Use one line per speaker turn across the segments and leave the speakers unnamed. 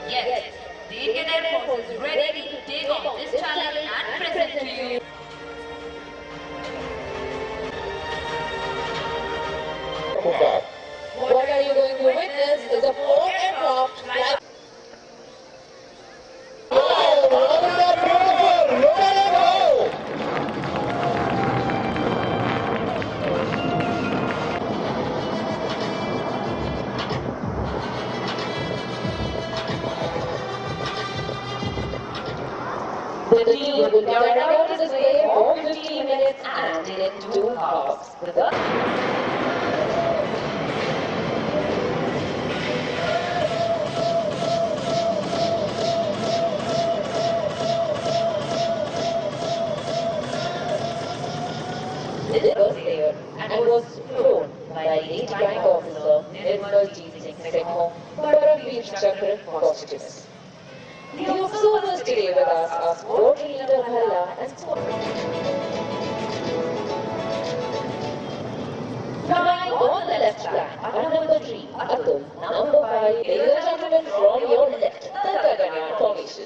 Yes, the Indian Air Force is ready to take on this challenge and present to you.
What are you going to witness is a four-aircraft flight. The team will carry out the display for 15 minutes and in two halves. This was there and was flown by the 8th rank officer Nirmal Jeet Singh Sekhon for a Veer Chakra posthumous. The observers today with us are sport leader Bhalla and sport. Flying on the left flank are number 3, Atul, number 5, ladies and gentlemen from your left, the Gaganyaan formation.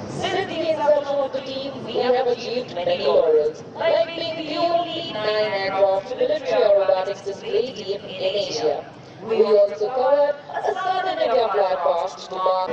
Since the inception of the team, we have achieved many laurels, like being the only 9-aircraft military aerobatics display team in Asia. We also covered a Southern India flight past to mark.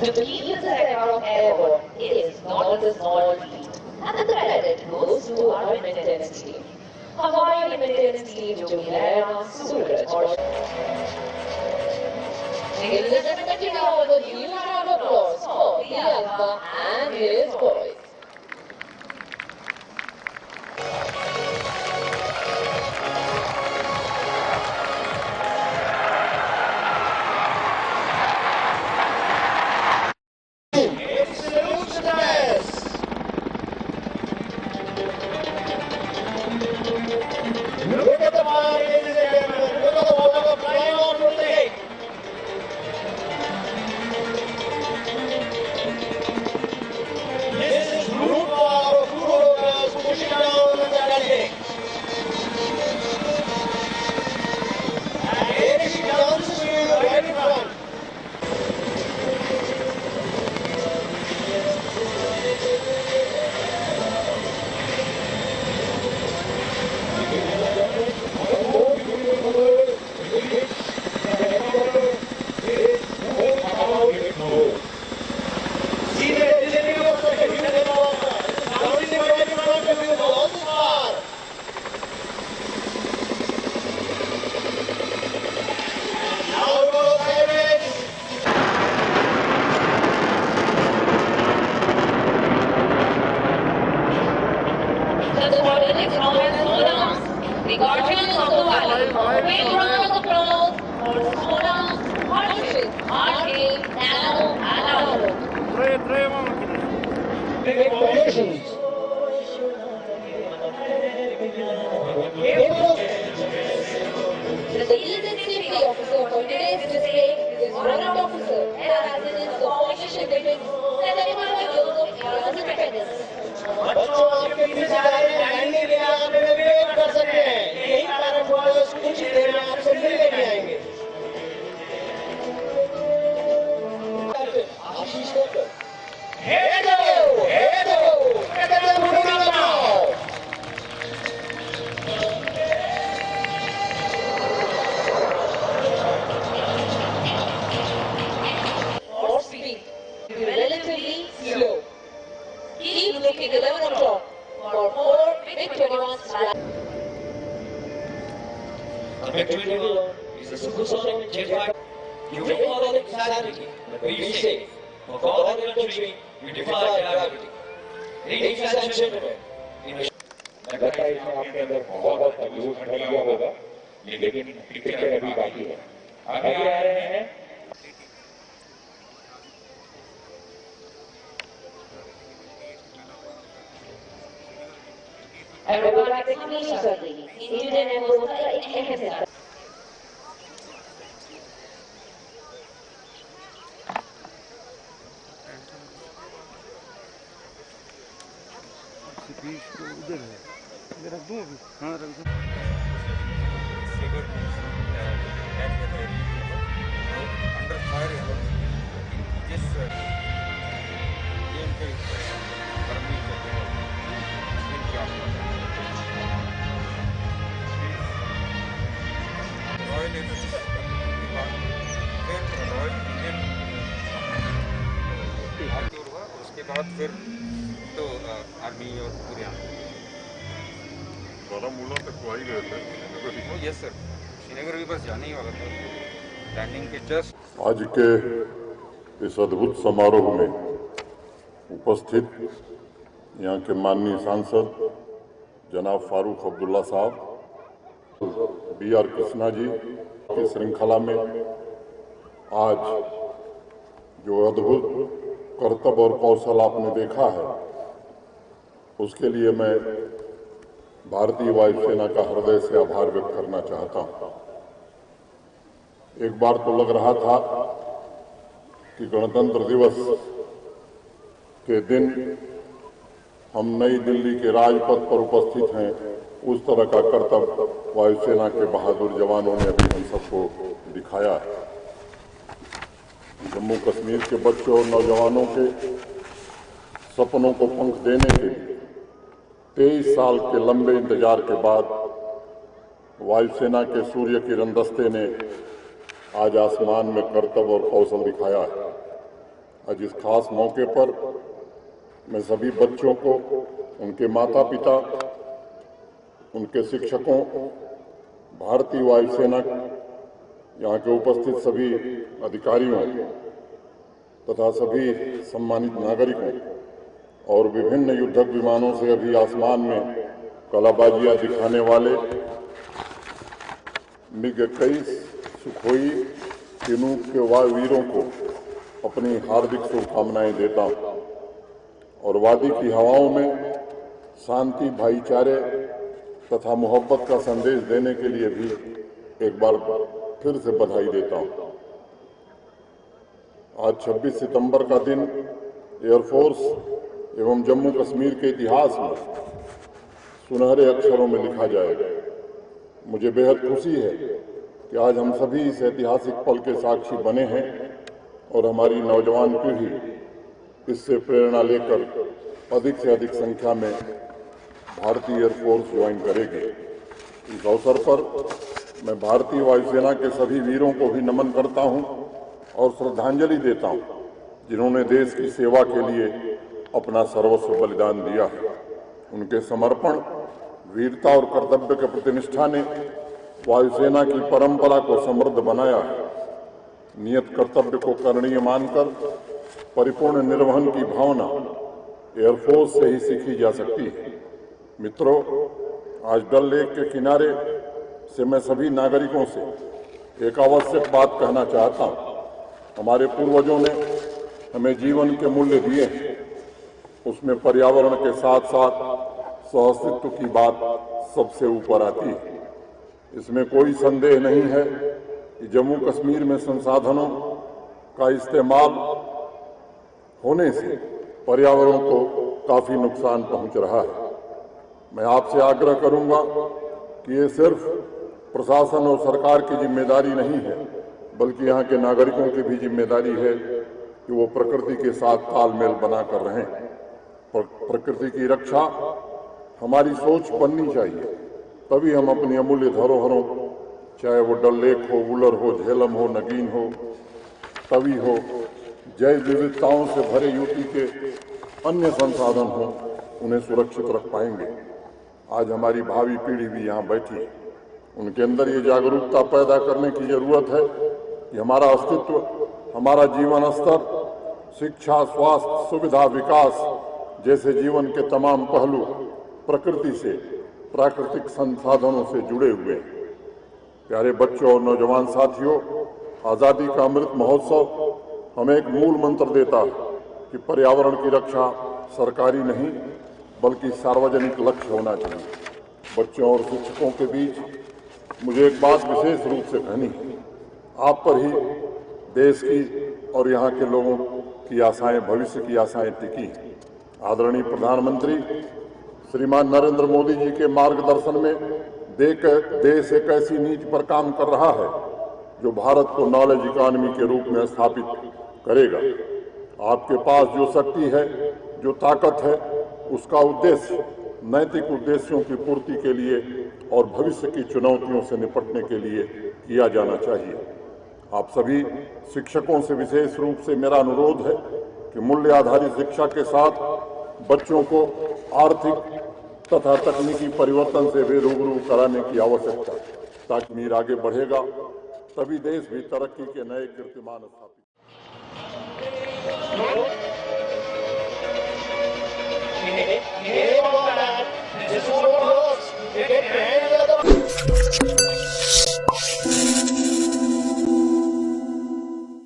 To keep this aircraft airborne is not a small feat, and the credit goes to our maintenance team. हमारी maintenance team जो कि है ना सूरज और Ladies and gentlemen, give all the huge round of applause for the Alpha and his boys.
Look at the fire, ladies and gentlemen. Look at the water flying out from the gate. This is route for food workers pushing down the gate. And here she comes to you right in front. See the descending of the heavy water. Sounding right in front of you with all this power. Now go pirates.
The Squadronics Royal Sonas, the Guardians of the Valley, will round of applause for Sonas, Harshit, RK, Nano, and Auro.
Big formations.
The Eastern Safety Officer for today's display is Warrant Officer and as is the formation between 75 years of India's independence.
बच्चों आपके पीछे जा रहे हैं line के लिए आप इन्हें वेट कर सकते हैं यही पैरेंट बॉयज कुछ ही देर में आपसे मिलने भी आएंगे आशीष Kokar Get them moving up now.
For speed, be relatively slow. Keep looking 11 o'clock for 4 MiG-21 flights.
The MiG-21 is a supersonic jet fighter. You may call it insanity, but be safe. For God and country, we defy gravity. Rickshaw क्षेत्र में
लगता है इसमें आपके अंदर बहुत use भर गया होगा, लेकिन पिक्चर अभी बाकी है। आगे आ रहे हैं
एरोबैटिक्स हमेशा चल रही है। इंडियन एयरफोर्स का एक अहम हिस्सा।
उधर है, इधर रख दूं अभी? हाँ रख दूं।
under fire जिस गेम के गर्मी चल रहे रॉयल रॉयल इंडियन हुआ, उसके बाद फिर तो आर्मी और पूरे
बारामूला तक तो आ ही गए थे।
यस सर, श्रीनगर भी बस जाने ही वाला था, लैंडिंग के जस्ट।
आज के इस अद्भुत समारोह में उपस्थित यहाँ के माननीय सांसद जनाब फारूक अब्दुल्ला साहब, BR कृष्णा जी की श्रृंखला में आज जो अद्भुत कर्तव्य और कौशल आपने देखा है, उसके लिए मैं भारतीय वायुसेना का हृदय से आभार व्यक्त करना चाहता हूं। एक बार तो लग रहा था कि गणतंत्र दिवस के दिन हम नई दिल्ली के राजपथ पर उपस्थित हैं, उस तरह का कर्तव्य वायुसेना के बहादुर जवानों ने अभी हम सबको दिखाया है। जम्मू कश्मीर के बच्चों और नौजवानों के सपनों को पंख देने के लिए 23 साल के लंबे इंतजार के बाद वायुसेना के सूर्य किरण दस्ते ने आज आसमान में कर्तव्य और कौशल दिखाया है। आज इस खास मौके पर मैं सभी बच्चों को, उनके माता पिता, उनके शिक्षकों, भारतीय वायुसेना, यहाँ के उपस्थित सभी अधिकारियों तथा सभी सम्मानित नागरिकों और विभिन्न युद्धक विमानों से अभी आसमान में कलाबाजियां दिखाने वाले MiG-21 सुखोई चिनूक के वायुवीरों को अपनी हार्दिक शुभकामनाएं देता हूं और वादी की हवाओं में शांति, भाईचारे तथा मोहब्बत का संदेश देने के लिए भी एक बार फिर से बधाई देता हूं। आज 26 सितंबर का दिन एयरफोर्स एवं जम्मू कश्मीर के इतिहास में सुनहरे अक्षरों में लिखा जाएगा। मुझे बेहद खुशी है कि आज हम सभी इस ऐतिहासिक पल के साक्षी बने हैं और हमारी नौजवान पीढ़ी इससे प्रेरणा लेकर अधिक से अधिक संख्या में भारतीय एयरफोर्स ज्वाइन करेगी। इस अवसर पर मैं भारतीय वायुसेना के सभी वीरों को भी नमन करता हूं और श्रद्धांजलि देता हूं, जिन्होंने देश की सेवा के लिए अपना सर्वस्व बलिदान दिया है। उनके समर्पण, वीरता और कर्तव्य के प्रतिनिष्ठा ने वायुसेना की परंपरा को समृद्ध बनाया है। नियत कर्तव्य को करणीय मानकर परिपूर्ण निर्वहन की भावना एयरफोर्स से ही सीखी जा सकती है। मित्रों, आज डल लेक के किनारे से मैं सभी नागरिकों से एक आवश्यक बात कहना चाहता हूँ। हमारे पूर्वजों ने हमें जीवन के मूल्य दिए हैं, उसमें पर्यावरण के साथ साथ सहअस्तित्व की बात सबसे ऊपर आती है। इसमें कोई संदेह नहीं है कि जम्मू कश्मीर में संसाधनों का इस्तेमाल होने से पर्यावरण को काफी नुकसान पहुंच रहा है। मैं आपसे आग्रह करूंगा कि ये सिर्फ प्रशासन और सरकार की जिम्मेदारी नहीं है, बल्कि यहाँ के नागरिकों की भी जिम्मेदारी है कि वो प्रकृति के साथ तालमेल बनाकर रहें। प्रकृति की रक्षा हमारी सोच बननी चाहिए, तभी हम अपनी अमूल्य धरोहरों, चाहे वो डल लेक हो, वुलर हो, झेलम हो, नगीन हो, तवी हो, जैव विविधताओं से भरे यूपी के अन्य संसाधन हो, उन्हें सुरक्षित रख पाएंगे। आज हमारी भावी पीढ़ी भी यहाँ बैठी है, उनके अंदर ये जागरूकता पैदा करने की जरूरत है कि हमारा अस्तित्व, हमारा जीवन स्तर, शिक्षा, स्वास्थ्य, सुविधा, विकास जैसे जीवन के तमाम पहलू प्रकृति से, प्राकृतिक संसाधनों से जुड़े हुए हैं। प्यारे बच्चों और नौजवान साथियों, आज़ादी का अमृत महोत्सव हमें एक मूल मंत्र देता है कि पर्यावरण की रक्षा सरकारी नहीं बल्कि सार्वजनिक लक्ष्य होना चाहिए। बच्चों और शिक्षकों के बीच मुझे एक बात विशेष रूप से कहनी है। आप पर ही देश की और यहाँ के लोगों की आशाएं, भविष्य की आशाएं टिकी हैं। आदरणीय प्रधानमंत्री श्रीमान नरेंद्र मोदी जी के मार्गदर्शन में देश एक ऐसी नीति पर काम कर रहा है जो भारत को नॉलेज इकोनॉमी के रूप में स्थापित करेगा। आपके पास जो शक्ति है, जो ताकत है, उसका उद्देश्य नैतिक उद्देश्यों की पूर्ति के लिए और भविष्य की चुनौतियों से निपटने के लिए किया जाना चाहिए। आप सभी शिक्षकों से विशेष रूप से मेरा अनुरोध है कि मूल्य आधारित शिक्षा के साथ बच्चों को आर्थिक तथा तकनीकी परिवर्तन से भी रूबरू कराने की आवश्यकता है, ताकि मीर आगे बढ़ेगा तभी देश भी तरक्की के नए कीर्तिमान स्थापित।
This is what works. You get